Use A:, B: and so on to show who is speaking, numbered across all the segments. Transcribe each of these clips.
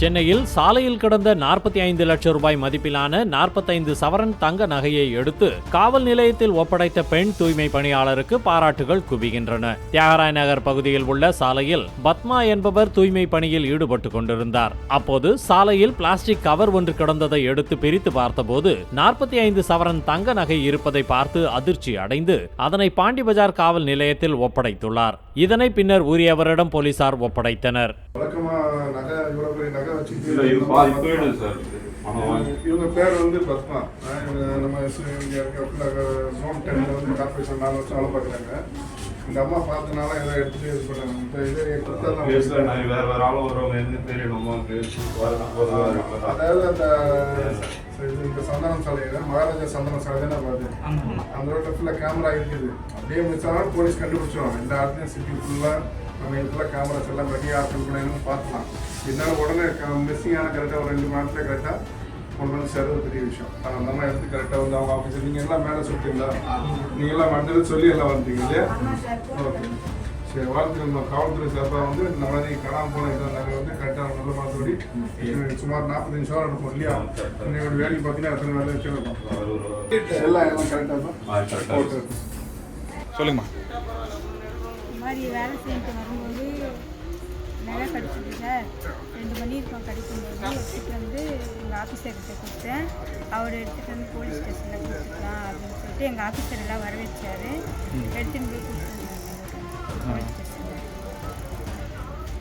A: சென்னையில் சாலையில் கிடந்த 45 லட்சம் ரூபாய் மதிப்பிலான 45 சவரன் தங்க நகையை எடுத்து காவல் நிலையத்தில் ஒப்படைத்த பெண் தூய்மை பணியாளருக்கு பாராட்டுகள் குவிகின்றன. தியாகராய நகர் பகுதியில் உள்ள சாலையில் பத்மா என்பவர் தூய்மை பணியில் ஈடுபட்டுக் கொண்டிருந்தார். அப்போது சாலையில் பிளாஸ்டிக் கவர் ஒன்று கிடந்ததை எடுத்து பிரித்து பார்த்தபோது 45 சவரன் தங்க நகை இருப்பதை பார்த்து அதிர்ச்சி அடைந்து அதனை பாண்டி பஜார் காவல் நிலையத்தில் ஒப்படைத்துள்ளார். இதனை பின்னர் உரியவரிடம் போலீசார் ஒப்படைத்தனர்.
B: இவங்க பேர் வந்து பத்மா. நம்ம ஜோன் 10 வந்து கார்பரேஷன் 4 வருஷம் வேலை பார்க்குறாங்க. இந்த அம்மா பார்த்தனால ஏதோ எடுத்துட்டு இது பண்ணாங்க. அதாவது இந்த சந்தனம் சாலையில மகாராஜா சந்தன சாலை தானே பார்த்து அந்த ரோட்டில் ஃபுல்லாக கேமரா இருக்குது. அப்படியே மிச்சாலும் போலீஸ் கண்டுபிடிச்சிடுவாங்க. இந்த இடத்துலையும் சிட்டி ஃபுல்லாக நம்ம இதுக்குள்ள கேமராஸ் எல்லாம் ரெடியாக ஆட்கள் கூட பார்க்கலாம். இதனால உடனே மிஸ்ஸிங்கான கரெக்டாக ஒரு 2 மணி நேரத்தில் கரெக்டாக கொண்டு வந்து சேர்றது பெரிய விஷயம். அந்த மாதிரி எடுத்து கரெக்டாக வந்து அவங்க ஆஃபீஸர் நீங்கள் எல்லாம் மேலே சொல்லிட்டீங்களா? நீங்கள் எல்லாம் மண்டல சொல்லி எல்லாம் வந்துட்டீங்க இல்லையா? ஓகே, சரி. வாழ்த்துக்கள். காவல்துறை சார்பாக வந்து இந்த மாதிரி காணாமல் போன நாங்கள் வந்து கரெக்டாக நல்ல மாற்றப்படி சுமார் 45 சவரம் எடுப்போம் இல்லையா? இன்னையோட வேலைக்கு பார்த்தீங்கன்னா எத்தனை வேலை வச்சுருக்கோம். எல்லாம் கரெக்டாக தான் ஓகே.
C: சொல்லுங்கம்மா.
D: மாதிரி வேலை செஞ்சுட்டு வரும்போது நிறையா கிடச்சிது சார். 2 மணி இருக்கும் கிடைக்கும்போது எடுத்துகிட்டு வந்து எங்கள் ஆஃபீஸர்கிட்ட கொடுத்தேன். அவர் எடுத்துகிட்டு வந்து போலீஸ் ஸ்டேஷனில் கொடுத்துக்கலாம் அப்படின்னு சொல்லிட்டு எங்கள் ஆஃபீஸர் எல்லாம் வர வச்சார். எடுத்துகிட்டு போய் கொடுத்துருந்தாங்க போலீஸ் ஸ்டேஷனில்.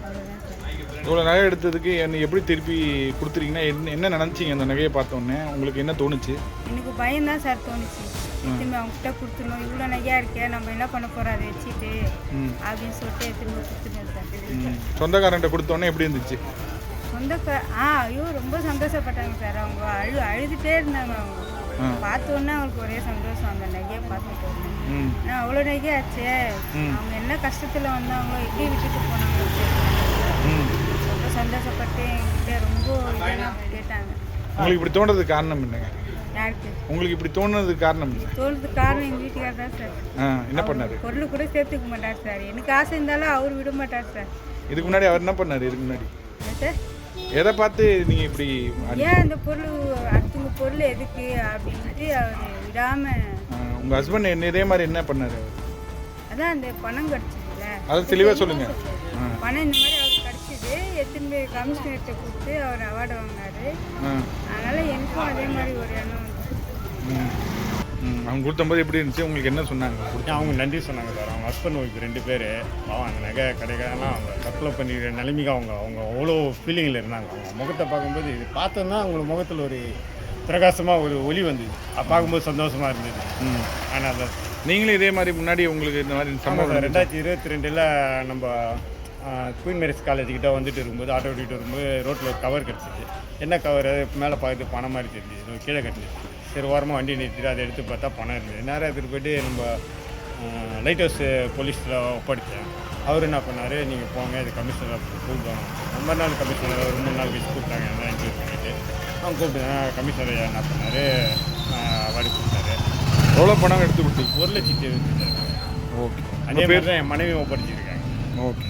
D: அவ்வளோதான் சார்.
C: இவ்வளோ நகை எடுத்ததுக்கு என்ன எப்படி திருப்பி கொடுத்துருக்கீங்கன்னா என்ன நினச்சிங்க? அந்த நகையை பார்த்தோன்னே உங்களுக்கு என்ன தோணுச்சு?
D: எனக்கு பயம்தான் சார் தோணுச்சு. திரும்பி அவங்ககிட்ட கொடுத்துருணும். இவ்வளோ நகையாக இருக்கே, நம்ம என்ன பண்ண போகிறோம் அதை வச்சுட்டு அப்படின்னு சொல்லிட்டு திரும்ப கொடுத்துருந்தேன் சார்.
C: சொந்தக்காரன்ட்ட கொடுத்தோன்னே எப்படி இருந்துச்சு?
D: ஐயோ ரொம்ப சந்தோஷப்பட்டாங்க சார். அவங்க அழுதுகிட்டே இருந்தாங்க. அவங்க பார்த்தோன்னே அவங்களுக்கு ஒரே சந்தோஷம். அந்த நகையை பார்த்துட்டு நான் அவ்வளோ நகையாச்சே, அவங்க என்ன கஷ்டத்தில் வந்தாங்களோ, எப்படி விட்டுட்டு போனாங்க, ரொம்ப சந்தோஷப்பட்டு என்கிட்ட ரொம்ப இதெல்லாம் கேட்டாங்க.
C: உங்களுக்கு இப்படி தோன்றதுக்கு காரணம் என்னங்க?
D: யாருக்கு
C: உங்களுக்கு இப்படி தோணுறதுக்கு காரணம் என்ன?
D: தோணுறதுக்கு காரணம் எங்கள் வீட்டுக்காரர் தான் சார்.
C: என்ன பண்ணாரு?
D: பொருள் கூட சேர்த்துக்க மாட்டார் சார். எனக்கு ஆசை இருந்தாலும் அவர் விட மாட்டார் சார்.
C: இதுக்கு முன்னாடி அவர் என்ன பண்ணாரு? இதுக்கு முன்னாடி
D: சார்
C: எதை பார்த்து நீங்கள் இப்படி
D: ஏன் அந்த பொருள் அடுத்தவங்க பொருள் எதுக்கு அப்படின்ட்டு அவர் விடாமல்.
C: உங்கள் ஹஸ்பண்ட் என்ன இதே மாதிரி என்ன பண்ணாரு?
D: அதான் அந்த பணம் கிடச்சிதுல்ல,
C: அது தெளிவாக சொல்லுங்க.
D: பணம் இந்த மாதிரி அவருக்கு கிடச்சிது. எத்தனை பேர் கமிஷனர்கிட்ட கொடுத்து அவர் அவார்டு வாங்கினாரு. அதனால் எனக்கும் அதே மாதிரி ஒரு எண்ணம் வந்து.
C: அவங்க கொடுத்தம்போது எப்படி இருந்துச்சு? உங்களுக்கு என்ன சொன்னாங்க?
E: அவங்க நன்றி சொன்னாங்க சார். அவங்க ஹஸ்பண்ட் ஒய்ஃப் 2 பேர் அவங்க நகை கிடைக்கலாம் அவங்க தற்கொலை பண்ணிக்கிற நிலைமைக்கு அவங்க அவ்வளோ ஃபீலிங்கில் இருந்தாங்க. அவங்க முகத்தை பார்க்கும்போது இது பார்த்தோன்னா அவங்களோட முகத்தில் ஒரு பிரகாசமாக ஒரு ஒளி வந்தது. பார்க்கும்போது சந்தோஷமாக இருந்தது. ஆனால் அந்த
C: நீங்களும் இதே மாதிரி முன்னாடி உங்களுக்கு இந்த மாதிரி சம்பவம்
E: 2022 நம்ம குயின் மேரிஸ் காலேஜ்கிட்ட வந்துட்டு இருக்கும்போது ஆட்டோ ஓட்டிகிட்டு வரும்போது ரோட்டில் ஒரு கவர் கிடச்சிது. என்ன கவர்? மேலே பார்த்து பணம் மாதிரி தெரிஞ்சுது, கீழே கட்டிச்சு. சரி, ஓரமாக வண்டி நிறுத்திட்டு அதை எடுத்து பார்த்தா பணம் இருந்தது. நேராக எடுத்துகிட்டு போய்ட்டு நம்ம லைட் ஹவுஸ் போலீஸில் ஒப்படைத்தேன். அவர் என்ன பண்ணார், நீங்கள் போங்க இது கமிஷனர் கூப்பிடுவாங்க. ரொம்ப நாள் கமிஷனர் ஒரு 3 நாள் கழிச்சு கூப்பிட்டாங்க. என்ன இன்டர்வியூ பண்ணிவிட்டு அவங்க கூப்பிட்டு கமிஷனர் என்ன பண்ணார், வடி கொடுத்தாரு.
C: எவ்வளோ பணம் எடுத்து கொடுத்தீங்க?
E: 1,00,000 எடுத்துட்டாரு.
C: ஓகே.
E: அதே மாதிரி தான் என் மனைவி ஒப்படைச்சிருக்காங்க.
C: ஓகே.